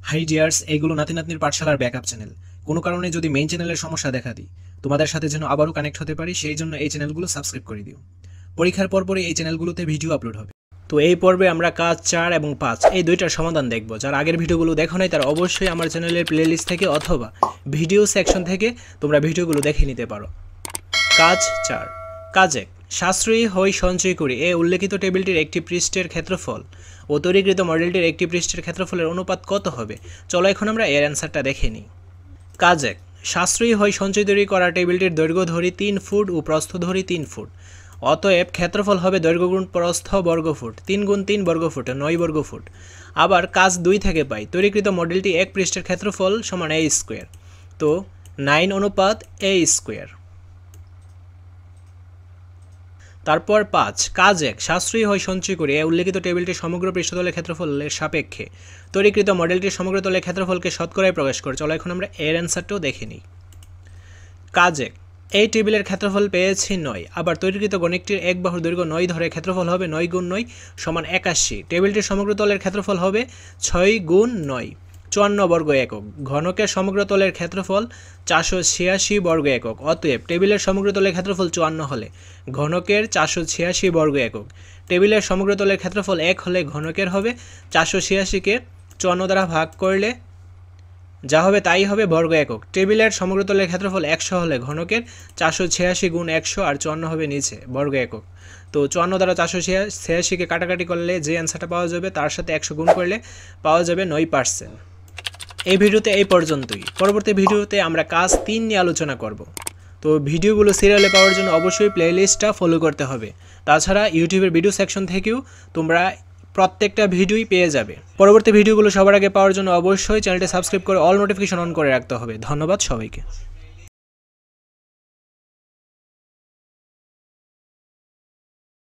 High dears, এগুলো নাতি নাতনির পাঠশালার ব্যাকআপ চ্যানেল। কোনো কারণে যদি মেইন চ্যানেলের সমস্যা দেখা দিই, তোমাদের সাথে যেন আবারও কানেক্ট হতে পারি, সেই জন্য এই চ্যানেলগুলো সাবস্ক্রাইব করে দিও। পরীক্ষার পরপরই এই চ্যানেলগুলোতে ভিডিও আপলোড হবে। তো এই পর্বে আমরা কাজ 4 এবং 5 এই দুইটার সমাধান দেখব। যারা আগের ভিডিওগুলো দেখো নাই তারা অবশ্যই আমার চ্যানেলের প্লেলিস্ট থেকে অথবা ভিডিও সেকশন থেকে তোমরা ভিডিওগুলো দেখে নিতে পারো। কাজ 4। কাজ 1। সাশ্রয়ী হই সঞ্চয় করি এ উল্লেখিত টেবিলটির একটি পৃষ্ঠের ক্ষেত্রফল ও তৈরিকৃত মডেলটির একটি পৃষ্ঠের ক্ষেত্রফলের অনুপাত কত হবে? চলো এখন আমরা এর অ্যান্সারটা দেখে নিই। কাজ 1। সাশ্রয়ী হই সঞ্চয় তৈরি করা টেবিলটির দৈর্ঘ্য ধরি 3 ফুট ও প্রস্থ ধরি 3 ফুট। অতএব ক্ষেত্রফল হবে দৈর্ঘ্য গুণ প্রস্থ বর্গফুট, 3 গুণ 3 বর্গফুট, 9 বর্গফুট। আবার কাজ 2 থেকে পাই তৈরিকৃত মডেলটি এক পৃষ্ঠের ক্ষেত্রফল সমান a স্কোয়ার, তো 9 অনুপাত a স্কোয়ার। তারপর 5। কাজ 1। সাশ্রয়ী হয় সঞ্চয় করি এ উল্লেখিত টেবিলটির সমগ্র পৃষ্ঠতলের ক্ষেত্রফলের সাপেক্ষে তৈরিকৃত মডেলটির সমগ্র তলের ক্ষেত্রফলকে শতকরায় প্রকাশ করে। চলো এখন আমরা এর অ্যান্সারটাও দেখে নিই। কাজ 1। এই টেবিলের ক্ষেত্রফল পেয়েছি 9। আবার তৈরিকৃত গণিকটির এক বাহুর দৈর্ঘ্য 9 ধরে ক্ষেত্রফল হবে 9 গুণ 9 সমান 81। টেবিলটির সমগ্র তলের ক্ষেত্রফল হবে 6 গুণ 9, 54 বর্গ একক। ঘনকের সমগ্র তলের ক্ষেত্রফল 486 বর্গ একক। অতএব টেবিলের সমগ্র তলের ক্ষেত্রফল 54 হলে ঘনকের 486 বর্গ একক। টেবিলের সমগ্র তলের ক্ষেত্রফল 1 হলে ঘনকের হবে 486কে 54 দ্বারা ভাগ করলে যা হবে তাই হবে বর্গ একক। টেবিলের সমগ্র তলের ক্ষেত্রফল 100 হলে ঘনকের 486 গুণ 100 আর 54 হবে নিচে বর্গ একক। তো 54 দ্বারা 486কে কাটাকাটি করলে যে অ্যান্সারটা পাওয়া যাবে তার সাথে 100 গুণ করলে পাওয়া যাবে 9%। এই ভিডিওতে এই পর্যন্তই। পরবর্তী ভিডিওতে আমরা কাজ 3 নিয়ে আলোচনা করব। তো ভিডিওগুলো সিরিয়ালে পাওয়ার জন্য অবশ্যই প্লেলিস্টটা ফলো করতে হবে। তাছাড়া ইউটিউবের ভিডিও সেকশন থেকেও তোমরা প্রত্যেকটা ভিডিওই পেয়ে যাবে। পরবর্তী ভিডিওগুলো সবার আগে পাওয়ার জন্য অবশ্যই চ্যানেলটি সাবস্ক্রাইব করে অল নোটিফিকেশন অন করে রাখতে হবে। ধন্যবাদ সবাইকে।